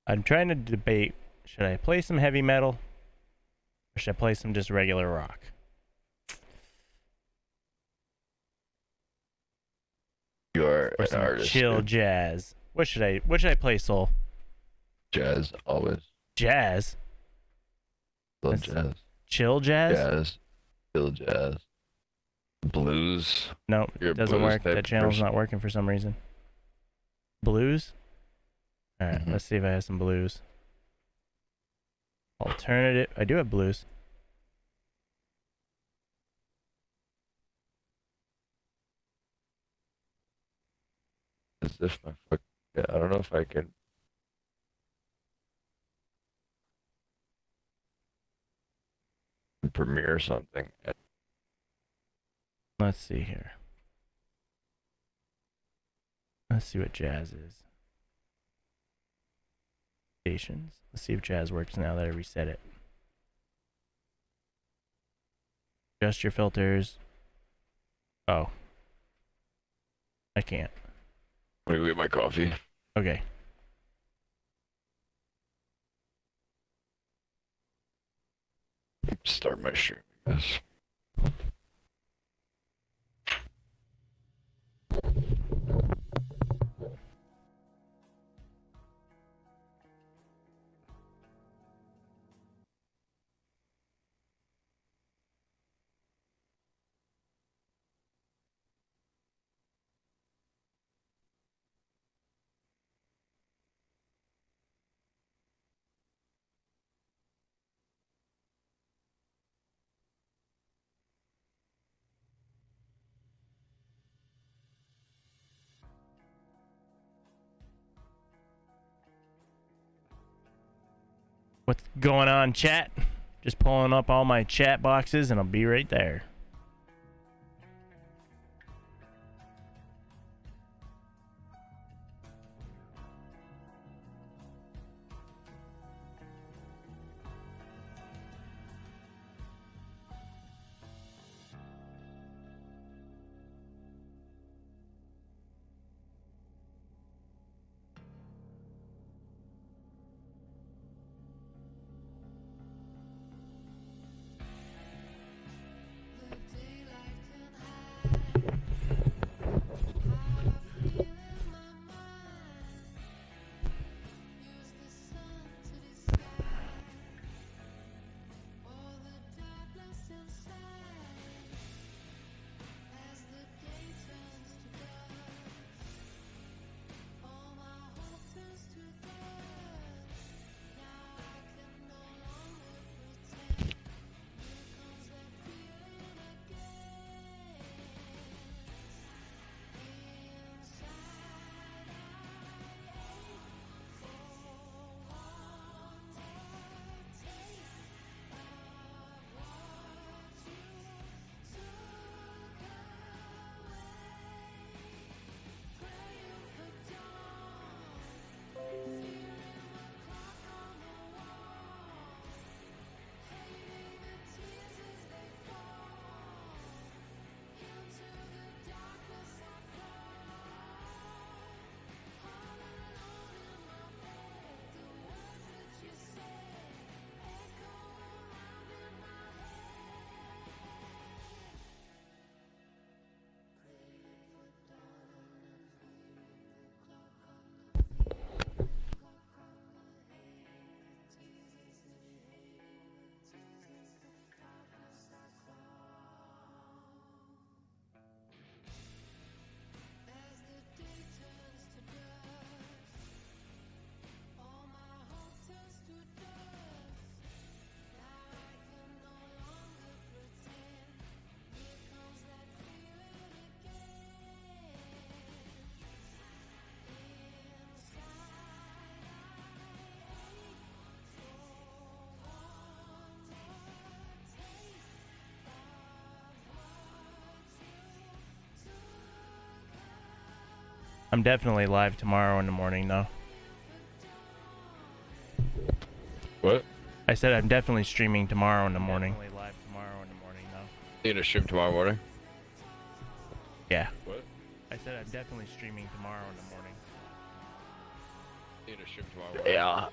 I'm trying to debate, should I play some heavy metal or should I play some just regular rock? You are Or an some artist, chill dude. jazz? What should I play, Soul? Jazz, always. Jazz? Love That's jazz. chill jazz? Jazz. Still jazz. Blues. No, You're a doesn't blues work. type That of channel's person. not working for some reason. Blues? Alright, Mhm. let's see if I have some blues. Alternative. I do have blues. As if my fuck. Yeah, I don't know if I can. Premiere something. Let's see here. Let's see what jazz is. Stations. Let's see if jazz works now that I reset it. Adjust your filters. Oh. I can't. Let me go get my coffee. Okay. Start my stream, I guess. What's going on, chat? Just pulling up all my chat boxes and I'll be right there. I'm definitely live tomorrow in the morning, though. What? I said I'm definitely streaming tomorrow in the morning. Definitely live tomorrow in the morning, though. You gonna stream tomorrow morning? Yeah. What? I said I'm definitely streaming tomorrow in the morning. Yeah.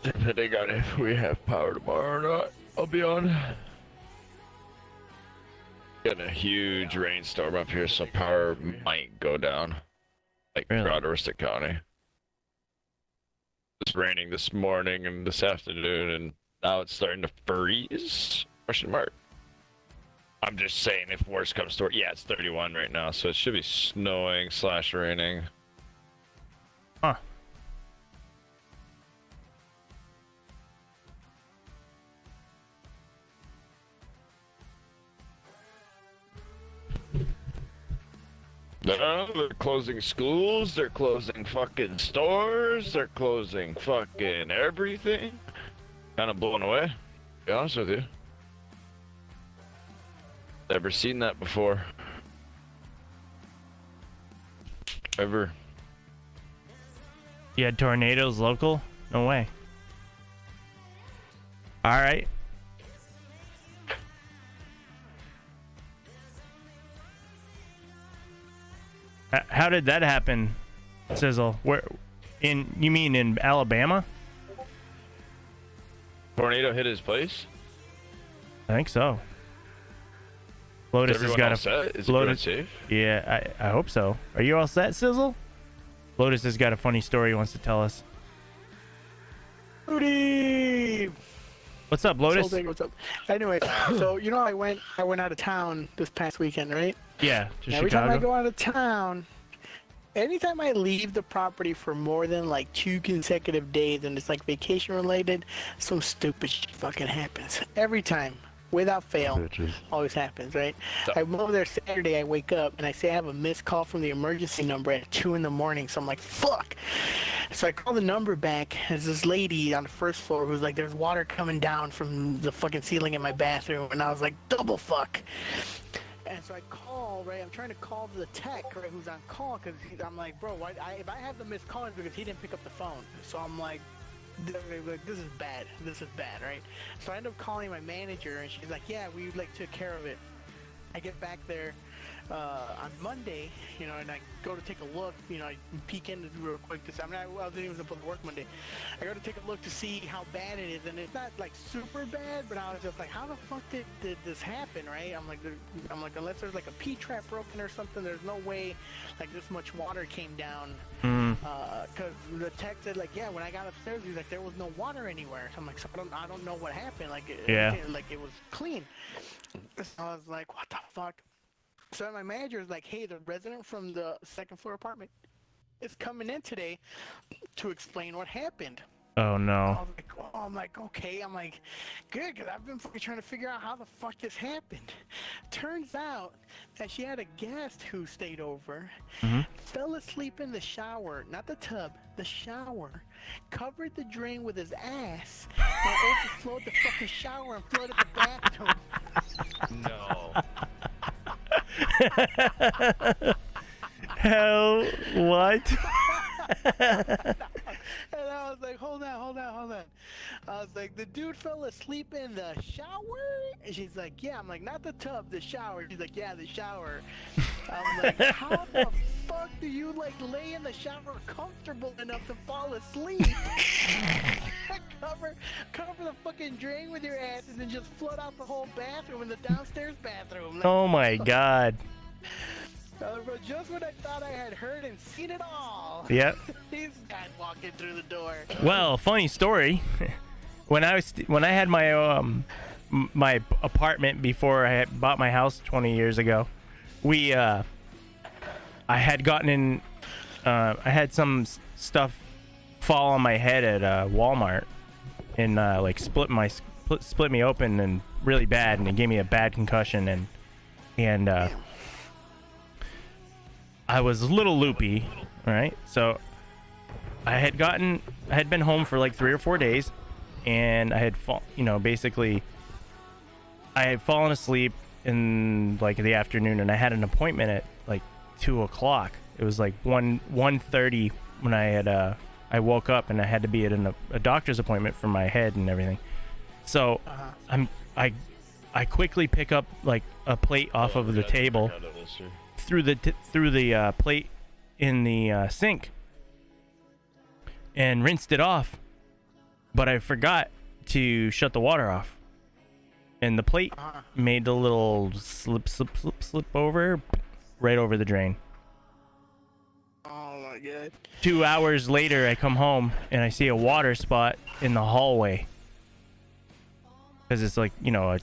Depending on if we have power tomorrow or not, I'll be on. Getting a huge rainstorm up here, so power might go down. Like throughout Aroostook County. It's raining this morning and this afternoon, and now it's starting to freeze? Question mark. I'm just saying, if worse comes to it, yeah, it's 31 right now, so it should be snowing / raining. Huh. No, they're closing schools, they're closing fucking stores, they're closing fucking everything. Kind of blown away, to be honest with you. Never seen that before. Ever. You had tornadoes local? No way. All right. How did that happen, Sizzle? Where? You mean in Alabama? Tornado hit his place? I think so. Lotus has got a. Is Lotus safe? Yeah, I hope so. Are you all set, Sizzle? Lotus has got a funny story he wants to tell us. Hootie! What's up, Lotus? What's up? Anyway, so you know I went out of town this past weekend, right? Yeah, to Every Chicago. time I go out of town, anytime I leave the property for more than like 2 consecutive days and it's like vacation related, some stupid shit fucking happens. Every time. Without fail. Bitches. Always happens, right? I'm over there Saturday, I wake up and I say I have a missed call from the emergency number at 2 in the morning, so I'm like, fuck! So I call the number back, there's this lady on the first floor who's like, there's water coming down from the fucking ceiling in my bathroom, and I was like, double fuck! And so I call, right, I'm trying to call the tech, right, who's on call, because I'm like, bro, if I have the missed call, it's because he didn't pick up the phone. So I'm like, this is bad, right? So I end up calling my manager, and she's like, yeah, we like took care of it. I get back there on Monday, you know, and I go to take a look, you know, I peek in real quick to see, I mean, I wasn't even supposed to work Monday. I go to take a look to see how bad it is, and it's not like super bad, but I was just like, how the fuck did this happen, right? I'm like, unless there's like a P-trap broken or something, there's no way like this much water came down. Because the tech said like, yeah, when I got upstairs, he's like, there was no water anywhere. So I'm like, so I don't know what happened. Like, like it was clean. So I was like, what the fuck? So my manager is like, hey, the resident from the second floor apartment is coming in today to explain what happened. Oh no. I'm like, okay. I'm like, good, because I've been fucking trying to figure out how the fuck this happened. Turns out that she had a guest who stayed over, fell asleep in the shower, not the tub, the shower, covered the drain with his ass, and overflowed the fucking shower and flooded the bathroom. No. Hell, what? And I was like, hold on. I was like, the dude fell asleep in the shower? And she's like, yeah. I'm like, not the tub, the shower. She's like, yeah, the shower. I'm like, how the fuck do you like lay in the shower comfortable enough to fall asleep? cover the fucking drain with your ass and then just flood out the whole bathroom in the downstairs bathroom. Like, Oh my god. But just when I thought I had heard and seen it all, Yep. these guys walking through the door. Well, funny story. When I had my my apartment before I had bought my house 20 years ago, I had gotten in. I had some stuff fall on my head at Walmart and like split me open and really bad, and it gave me a bad concussion and I was a little loopy, right? So I had been home for like 3 or 4 days, and I had basically I had fallen asleep in like the afternoon, and I had an appointment at like 2 o'clock. It was like 1:30 when I woke up, and I had to be at a doctor's appointment for my head and everything. So I quickly pick up like a plate off of the table, through the plate in the sink. and rinsed it off, but I forgot to shut the water off, and the plate made a little slip over right over the drain. Oh my god. 2 hours later, I come home and I see a water spot in the hallway, because it's like, you know,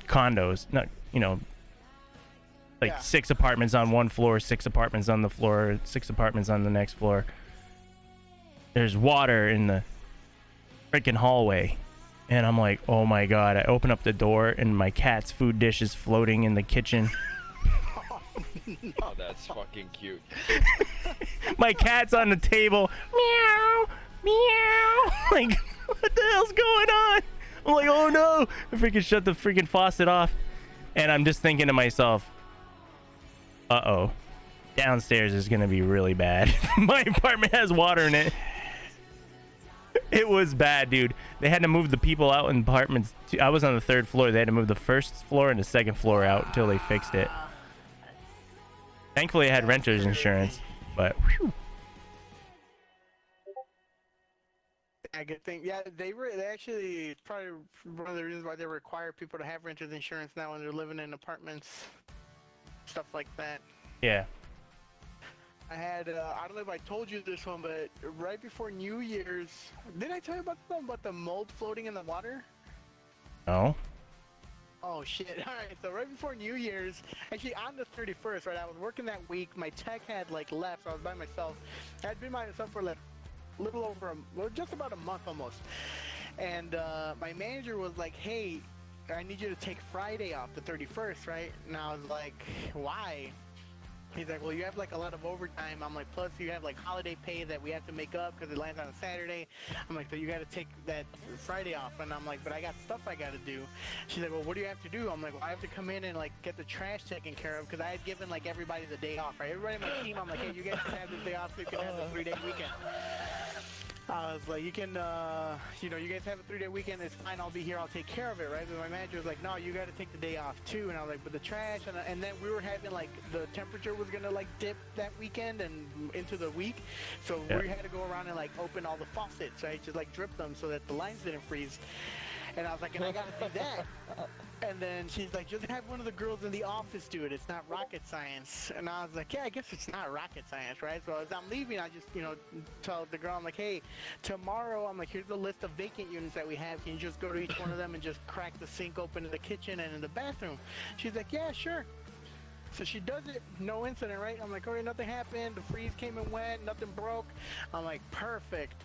condos, not, you know, like Yeah. 6 apartments on one floor, 6 apartments on the floor, 6 apartments on the next floor. There's water in the freaking hallway, and I'm like, oh my god. I open up the door and my cat's food dish is floating in the kitchen. Oh, that's fucking cute. My cat's on the table, meow, meow. Like, what the hell's going on? I'm like, oh no. I freaking shut the freaking faucet off, and I'm just thinking to myself, uh-oh, downstairs is gonna be really bad. My apartment has water in it. It was bad, dude. They had to move the people out in apartments. I was on the 3rd floor. They had to move the 1st floor and the 2nd floor out until they fixed it. Thankfully, I had renter's insurance, but whew. Yeah, good thing. Yeah, they actually, it's probably one of the reasons why they require people to have renter's insurance now when they're living in apartments, stuff like that. Yeah. I had, I don't know if I told you this one, but right before New Year's, did I tell you about the mold floating in the water? No. Oh shit. Alright, so right before New Year's, actually on the 31st, right, I was working that week, my tech had like left, so I was by myself. I had been by myself for like a little over, just about a month almost. And my manager was like, hey, I need you to take Friday off, the 31st, right? And I was like, why? He's like, well, you have like a lot of overtime. I'm like, plus you have like holiday pay that we have to make up because it lands on a Saturday. I'm like, so you got to take that Friday off. And I'm like, but I got stuff I got to do. She's like, well, what do you have to do? I'm like, well, I have to come in and like get the trash taken care of because I had given like everybody the day off, right? Everybody on my team, I'm like, hey, you guys can have this day off so you can have the 3-day weekend. I was like, you can, you know, you guys have a 3-day weekend, it's fine, I'll be here, I'll take care of it, right? But my manager was like, no, you gotta take the day off too. And I was like, but the trash, and then we were having like, the temperature was gonna like dip that weekend and into the week. So we had to go around and like open all the faucets, right? Just like drip them so that the lines didn't freeze. And I was like, and I gotta do that. And then she's like, just have one of the girls in the office do it. It's not rocket science. And I was like, yeah, I guess it's not rocket science, right? So as I'm leaving, I just, you know, tell the girl, I'm like, hey, tomorrow, I'm like, here's the list of vacant units that we have. Can you just go to each one of them and just crack the sink open in the kitchen and in the bathroom? She's like, yeah, sure. So she does it, no incident, right? I'm like, okay, nothing happened. The freeze came and went, nothing broke. I'm like, perfect.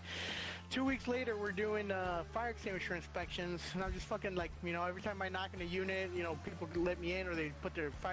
2 weeks later, we're doing fire extinguisher inspections, and I'm just fucking like, you know, every time I knock in a unit, you know, people let me in or they put their fire